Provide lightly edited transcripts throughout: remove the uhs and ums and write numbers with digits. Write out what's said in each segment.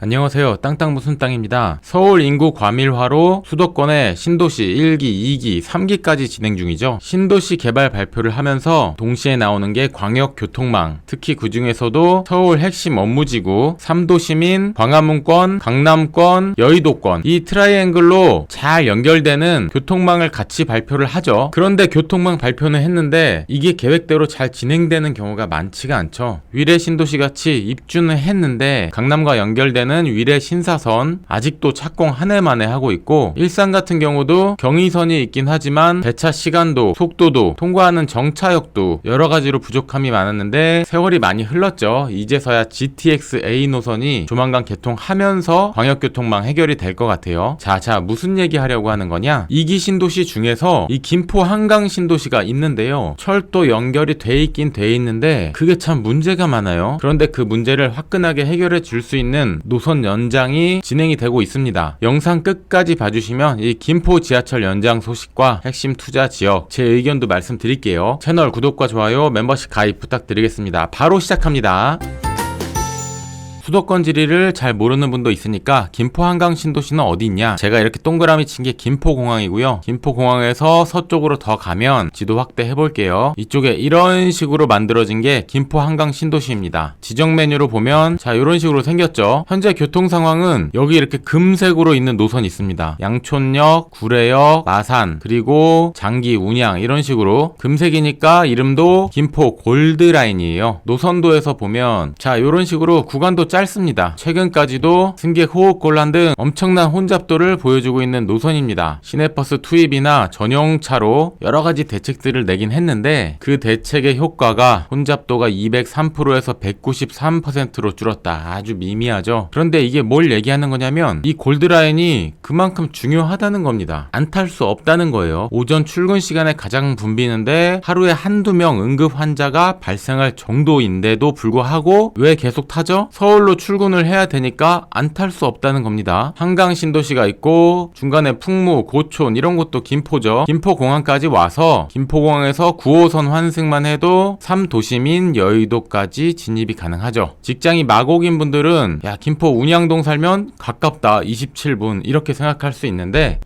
안녕하세요. 땅땅 무슨 땅입니다. 서울 인구 과밀화로 수도권의 신도시 1기, 2기, 3기까지 진행 중이죠. 신도시 개발 발표를 하면서 동시에 나오는 게 광역교통망, 특히 그 중에서도 서울 핵심 업무지구, 3도시민, 광화문권, 강남권, 여의도권 이 트라이앵글로 잘 연결되는 교통망을 같이 발표를 하죠. 그런데 교통망 발표는 했는데 이게 계획대로 잘 진행되는 경우가 많지가 않죠. 위례 신도시 같이 입주는 했는데 강남과 연결되는 위례 신사선 아직도 착공 한 해 만에 하고 있고, 일산 같은 경우도 경의선이 있긴 하지만 배차 시간도 속도도 통과하는 정차역도 여러 가지로 부족함이 많았는데 세월이 많이 흘렀죠. 이제서야 GTX A 노선이 조만간 개통하면서 광역교통망 해결이 될 것 같아요. 자 무슨 얘기 하려고 하는 거냐? 2기 신도시 중에서 이 김포 한강 신도시가 있는데요. 철도 연결이 돼 있긴 돼 있는데 그게 참 문제가 많아요. 그런데 그 문제를 화끈하게 해결해 줄 수 있는 노선 연장이 진행이 되고 있습니다. 영상 끝까지 봐주시면 이 김포 지하철 연장 소식과 핵심 투자 지역 제 의견도 말씀드릴게요. 채널 구독과 좋아요, 멤버십 가입 부탁드리겠습니다. 바로 시작합니다. 수도권 지리를 잘 모르는 분도 있으니까 김포 한강 신도시는 어디 있냐? 제가 이렇게 동그라미 친 게 김포공항이고요. 김포공항에서 서쪽으로 더 가면 지도 확대해 볼게요. 이쪽에 이런 식으로 만들어진 게 김포 한강 신도시입니다. 지정 메뉴로 보면 자 이런 식으로 생겼죠. 현재 교통 상황은 여기 이렇게 금색으로 있는 노선이 있습니다. 양촌역, 구례역, 마산, 그리고 장기, 운양 이런 식으로 금색이니까 이름도 김포 골드라인이에요. 노선도에서 보면 자 이런 식으로 구간도 짧습니다. 최근까지도 승객 호흡 곤란 등 엄청난 혼잡도를 보여주고 있는 노선입니다. 시내버스 투입이나 전용차로 여러가지 대책들을 내긴 했는데 그 대책의 효과가 혼잡도가 203%에서 193%로 줄었다. 아주 미미하죠. 그런데 이게 뭘 얘기하는 거냐면 이 골드라인이 그만큼 중요하다는 겁니다. 안 탈 수 없다는 거예요. 오전 출근 시간에 가장 붐비는데 하루에 한두 명 응급 환자가 발생할 정도인데도 불구하고 왜 계속 타죠? 서울로 출근을 해야 되니까 안 탈 수 없다는 겁니다. 한강 신도시가 있고 중간에 풍무, 고촌 이런 것도 김포죠. 김포공항까지 와서 김포공항에서 9호선 환승만 해도 3도시민 여의도까지 진입이 가능하죠. 직장이 마곡인 분들은 야 김포 운양동 살면 가깝다 27분 이렇게 생각할 수 있는데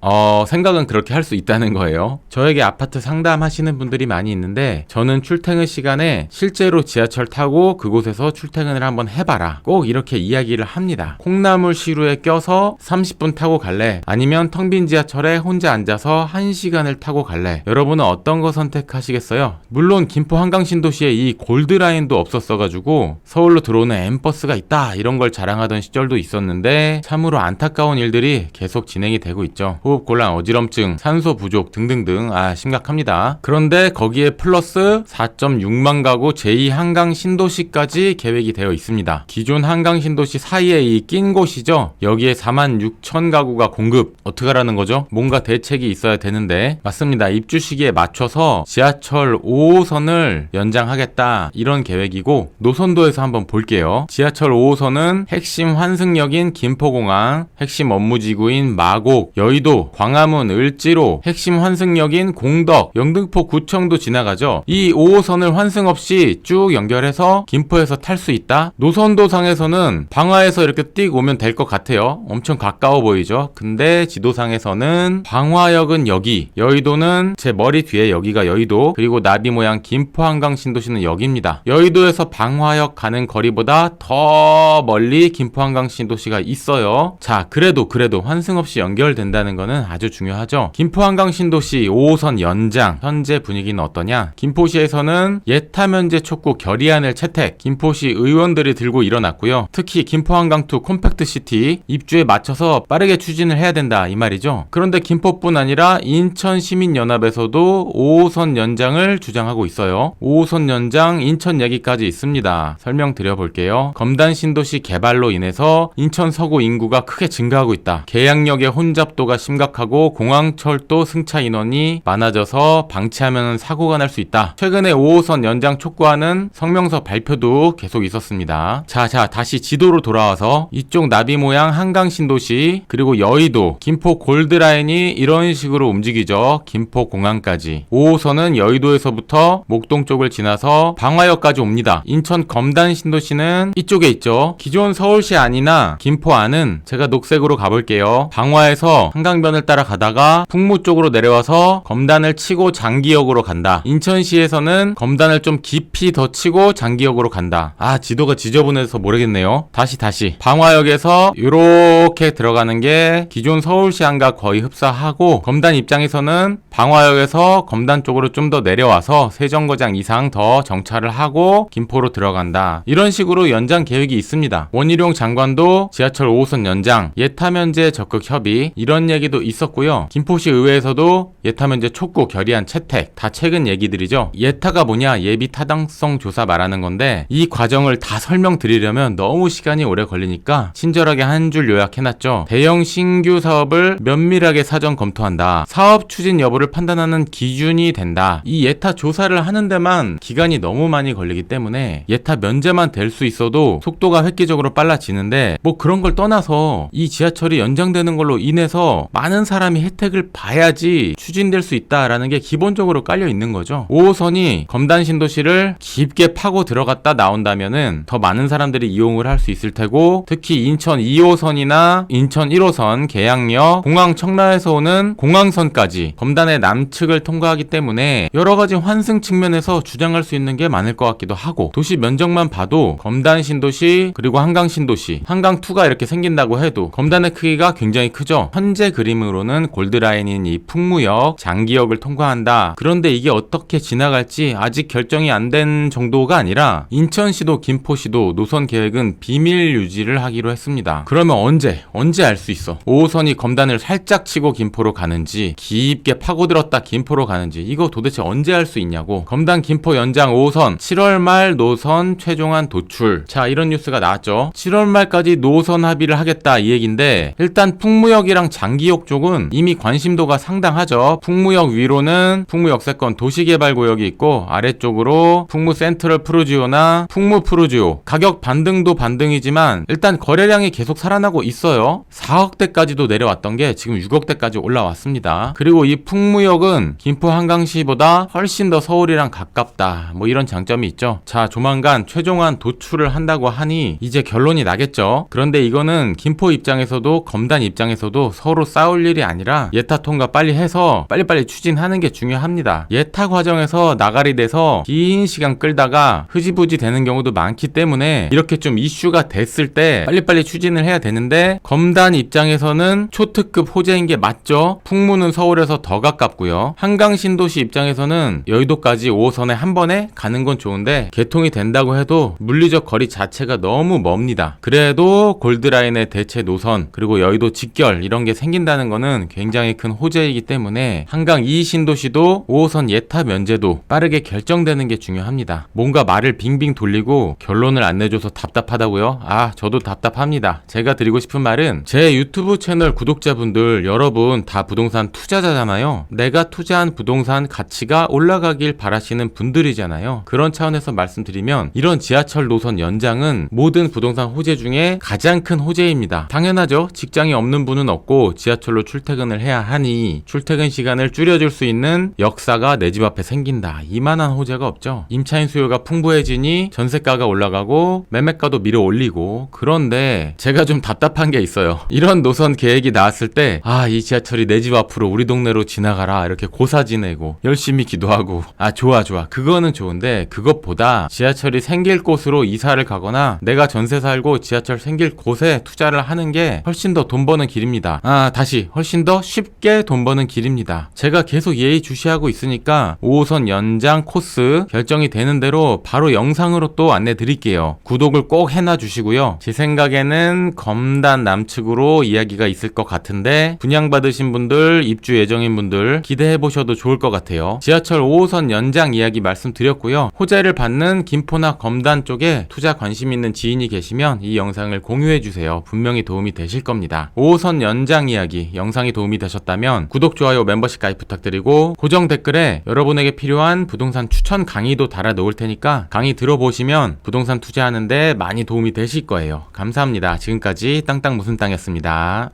생각은 그렇게 할 수 있다는 거예요. 저에게 아파트 상담하시는 분들이 많이 있는데 저는 출퇴근 시간에 실제로 지하철 타고 그곳에서 출퇴근을 한번 해봐라 꼭 이렇게 이야기를 합니다. 콩나물 시루에 껴서 30분 타고 갈래? 아니면 텅 빈 지하철에 혼자 앉아서 1시간을 타고 갈래? 여러분은 어떤 거 선택하시겠어요? 물론 김포 한강 신도시에 이 골드라인도 없었어가지고 서울로 들어오는 M버스가 있다 이런 걸 자랑하던 시절도 있었는데 참으로 안타까운 일들이 계속 진행이 되고 있죠. 호흡곤란, 어지럼증, 산소 부족 등등등 심각합니다. 그런데 거기에 플러스 4.6만 가구 제2 한강 신도시까지 계획이 되어 있습니다. 기존 한강 신도시 사이에 이 낀 곳이죠. 여기에 46,000 가구가 공급. 어떡하라는 거죠? 뭔가 대책이 있어야 되는데 맞습니다. 입주 시기에 맞춰서 지하철 5호선을 연장하겠다 이런 계획이고, 노선도에서 한번 볼게요. 지하철 5호선은 핵심 환승역인 김포공항, 핵심 업무지구인 마곡, 여의도, 광화문, 을지로, 핵심 환승역인 공덕, 영등포 구청도 지나가죠. 이 5호선을 환승 없이 쭉 연결해서 김포에서 탈 수 있다? 노선도상에서는 방화에서 이렇게 띡 오면 될 것 같아요. 엄청 가까워 보이죠? 근데 지도상에서는 방화역은 여기, 여의도는 제 머리 뒤에 여기가 여의도, 그리고 나비 모양 김포 한강 신도시는 여기입니다. 여의도에서 방화역 가는 거리보다 더 멀리 김포 한강 신도시가 있어요. 자, 그래도 환승 없이 연결된다는 거는 아주 중요하죠. 김포 한강 신도시 5호선 연장 현재 분위기는 어떠냐? 김포시에서는 예타면제 촉구 결의안을 채택, 김포시 의원들이 들고 일어났고요. 특히 김포 한강2 콤팩트시티 입주에 맞춰서 빠르게 추진을 해야 된다 이 말이죠. 그런데 김포뿐 아니라 인천시민연합에서도 5호선 연장을 주장하고 있어요. 5호선 연장 인천 얘기까지 있습니다. 설명드려볼게요. 검단 신도시 개발로 인해서 인천 서구 인구가 크게 증가하고 있다. 계양역의 혼잡도가 심각하고 공항철도 승차 인원이 많아져서 방치하면 사고가 날 수 있다. 최근에 5호선 연장 촉구하는 성명서 발표도 계속 있었습니다. 자 다시 다시 지도로 돌아와서 이쪽 나비 모양 한강 신도시, 그리고 여의도, 김포 골드라인이 이런 식으로 움직이죠. 김포 공항까지. 5호선은 여의도에서부터 목동 쪽을 지나서 방화역까지 옵니다. 인천 검단 신도시는 이쪽에 있죠. 기존 서울시 안이나 김포 안은 제가 녹색으로 가볼게요. 방화에서 한강변을 따라 가다가 풍무 쪽으로 내려와서 검단을 치고 장기역으로 간다. 인천시에서는 검단을 좀 깊이 더 치고 장기역으로 간다. 아, 지도가 지저분해서 모르겠네요. 다시 방화역에서 이렇게 들어가는 게 기존 서울시 안과 거의 흡사하고, 검단 입장에서는 방화역에서 검단 쪽으로 좀 더 내려와서 세정거장 이상 더 정차를 하고 김포로 들어간다. 이런 식으로 연장 계획이 있습니다. 원희룡 장관도 지하철 5호선 연장, 예타 면제 적극 협의, 이런 얘기도 있었고요. 김포시 의회에서도 예타 면제 촉구, 결의안 채택, 다 최근 얘기들이죠. 예타가 뭐냐? 예비 타당성 조사 말하는 건데, 이 과정을 다 설명드리려면 너무 시간이 오래 걸리니까 친절하게 한 줄 요약해놨죠. 대형 신규 사업을 면밀하게 사전 검토한다. 사업 추진 여부를 판단하는 기준이 된다. 이 예타 조사를 하는 데만 기간이 너무 많이 걸리기 때문에 예타 면제만 될 수 있어도 속도가 획기적으로 빨라지는데, 뭐 그런 걸 떠나서 이 지하철이 연장되는 걸로 인해서 많은 사람이 혜택을 봐야지 추진될 수 있다라는 게 기본적으로 깔려 있는 거죠. 5호선이 검단 신도시를 깊게 파고 들어갔다 나온다면은 더 많은 사람들이 이용을 할 수 있을 테고, 특히 인천 2호선이나 인천 1호선 계양역, 공항 청라에서 오는 공항선까지 검단의 남측을 통과하기 때문에 여러 가지 환승 측면에서 주장할 수 있는 게 많을 것 같기도 하고, 도시 면적만 봐도 검단 신도시 그리고 한강 신도시, 한강2가 이렇게 생긴다고 해도 검단의 크기가 굉장히 크죠. 현재 그림으로는 골드라인인 이 풍무역, 장기역을 통과한다. 그런데 이게 어떻게 지나갈지 아직 결정이 안 된 정도가 아니라 인천시도 김포시도 노선 계획은 비밀 유지를 하기로 했습니다. 그러면 언제 알 수 있어? 5호선이 검단을 살짝 치고 김포로 가는지, 깊게 파고들었다 김포로 가는지, 이거 도대체 언제 알 수 있냐고. 검단 김포 연장 5호선 7월 말 노선 최종안 도출. 자, 이런 뉴스가 나왔죠. 7월 말까지 노선 합의를 하겠다 이 얘긴데, 일단 풍무역이랑 장기역 쪽은 이미 관심도가 상당하죠. 풍무역 위로는 풍무역세권 도시개발구역이 있고, 아래쪽으로 풍무 센트럴 푸르지오나 풍무 푸르지오. 가격 반등도 반등이지만 일단 거래량이 계속 살아나고 있어요. 4억대까지도 내려왔던 게 지금 6억대까지 올라왔습니다. 그리고 이 풍무역은 김포 한강시보다 훨씬 더 서울이랑 가깝다, 뭐 이런 장점이 있죠. 자, 조만간 최종안 도출을 한다고 하니 이제 결론이 나겠죠. 그런데 이거는 김포 입장에서도 검단 입장에서도 서로 싸울 일이 아니라 예타 통과 빨리 해서 빨리빨리 추진하는 게 중요합니다. 예타 과정에서 나가리 돼서 긴 시간 끌다가 흐지부지 되는 경우도 많기 때문에 이렇게 좀 이슈가 됐을 때 빨리빨리 추진을 해야 되는데, 검단 입장에서는 초특급 호재인 게 맞죠. 풍무는 서울에서 더 가깝고요. 한강 신도시 입장에서는 여의도까지 5호선에 한 번에 가는 건 좋은데, 개통이 된다고 해도 물리적 거리 자체가 너무 멉니다. 그래도 골드라인의 대체 노선, 그리고 여의도 직결 이런 게 생긴다는 거는 굉장히 큰 호재이기 때문에 한강 2 신도시도 5호선 예타 면제도 빠르게 결정되는 게 중요합니다. 뭔가 말을 빙빙 돌리고 결론을 안 내줘서 답답하다고요? 아, 저도 답답합니다. 제가 드리고 싶은 말은, 제 유튜브 채널 구독자분들 여러분 다 부동산 투자자잖아요. 내가 투자한 부동산 가치가 올라가길 바라시는 분들이잖아요. 그런 차원에서 말씀드리면, 이런 지하철 노선 연장은 모든 부동산 호재 중에 가장 큰 호재입니다. 당연하죠. 직장이 없는 분은 없고 지하철로 출퇴근을 해야 하니 출퇴근 시간을 줄여줄 수 있는 역사가 내 집 앞에 생긴다. 이만한 호재가 없죠. 임차인 수요가 풍부해지니 전세가가 올라가고 매매가도 밀어 올리고. 그런데 제가 좀 답답한 게 있어요. 이런 노선 계획이 나왔을 때, 아, 이 지하철이 내 집 앞으로 우리 동네로 지나가라 이렇게 고사 지내고 열심히 기도하고, 아, 좋아 그거는 좋은데, 그것보다 지하철이 생길 곳으로 이사를 가거나 내가 전세 살고 지하철 생길 곳에 투자를 하는 게 훨씬 더 돈 버는 길입니다. 아, 다시 훨씬 더 쉽게 돈 버는 길입니다. 제가 계속 예의주시하고 있으니까 5호선 연장 코스 결정이 되는 대로 바로 영상으로 또 안내 드릴게요. 구독을 꼭 해놔 주시고요. 제 생각에는 검단 남측으로 이야기가 있을 것 같은데, 분양받으신 분들, 입주 예정인 분들 기대해 보셔도 좋을 것 같아요. 지하철 5호선 연장 이야기 말씀드렸고요. 호재를 받는 김포나 검단 쪽에 투자 관심 있는 지인이 계시면 이 영상을 공유해 주세요. 분명히 도움이 되실 겁니다. 5호선 연장 이야기 영상이 도움이 되셨다면 구독, 좋아요, 멤버십 가입 부탁드리고, 고정 댓글에 여러분에게 필요한 부동산 추천 강의도 달아 놓을 테니까 강의 들어보시면 부동산 투자하는데 많이 도움이 되실 거예요. 감사합니다. 지금까지 땅땅 무슨 땅이었습니다.